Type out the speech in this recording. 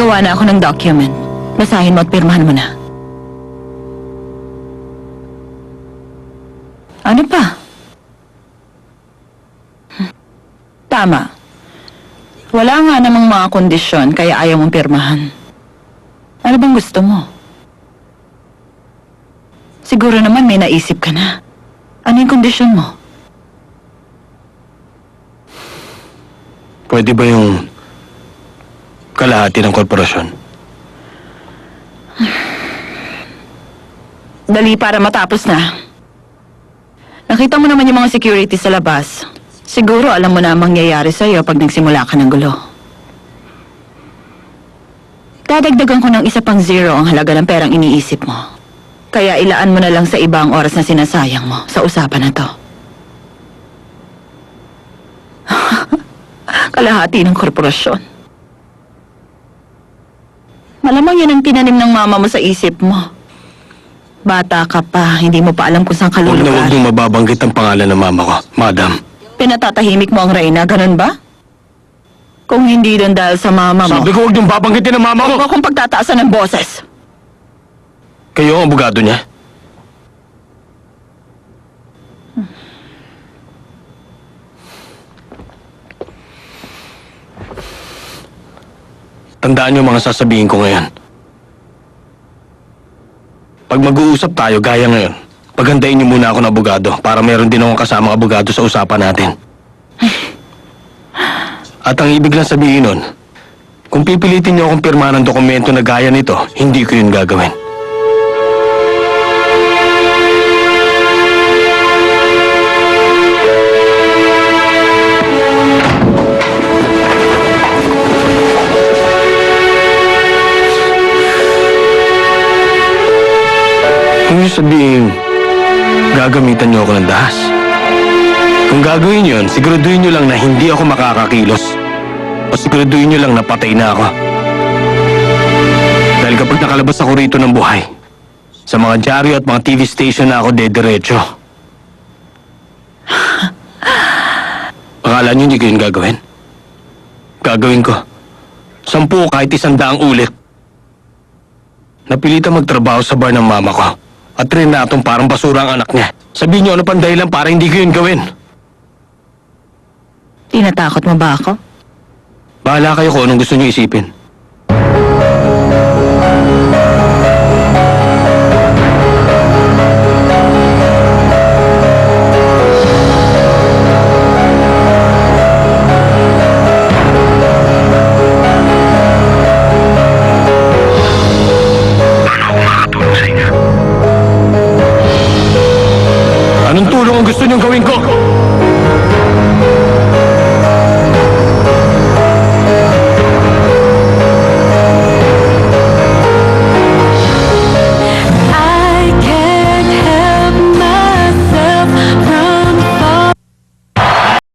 Gumawa na ako ng document. Basahin mo at pirmahan mo na. Ano pa? Tama. Wala nga namang mga kondisyon kaya ayaw mong pirmahan. Ano bang gusto mo? Siguro naman may naisip ka na. Ano yung kondisyon mo? Pwede ba yung kalahati ng korporasyon? Dali para matapos na. Nakita mo naman yung mga security sa labas. Siguro alam mo na ang mangyayari sa'yo pag nagsimula ka ng gulo. Dadagdagan ko ng isa pang 0 ang halaga ng perang iniisip mo. Kaya ilaan mo na lang sa ibang oras na sinasayang mo sa usapan na to. Kalahati ng korporasyon. Malamang yan ang tinanim ng mama mo sa isip mo. Bata ka pa, hindi mo pa alam kung saan ka Huwag na lulugar. huwag niyong mababanggit ang pangalan ng mama ko, madam. Pinatatahimik mo ang Reyna, ganun ba? Kung hindi doon dahil sa mama mo, Sabi ko huwag niyong babanggitin ang mama ko! huwag akong pagtataasan ng boses. Kayo ang abogado niya? Tandaan niyo mga sasabihin ko ngayon. Pag mag-uusap tayo gaya ngayon, paghandain niyo muna ako ng abogado para meron din akong kasamang abogado sa usapan natin. At ang ibig lang sabihin nun, kung pipilitin niyo akong pirmahan ng dokumento na gaya nito, hindi ko yun gagawin. Kung yung sabihin, gagamitan niyo ako ng dahas. Kung gagawin yun, siguraduhin niyo lang na hindi ako makakakilos. O siguraduhin niyo lang na patay na ako. Dahil kapag nakalabas ako rito ng buhay, sa mga dyaryo at mga TV station na ako dediretso. Akala niyo hindi ko yun gagawin? Gagawin ko. 10 kahit 100 ulit. Napilitan magtrabaho sa bar ng mama ko. At Renatong parang basura ang anak niya. Sabihin niyo ano pang dahilan para hindi ko yun gawin. Tinatakot mo ba ako? Bahala kayo kung anong gusto niyo isipin.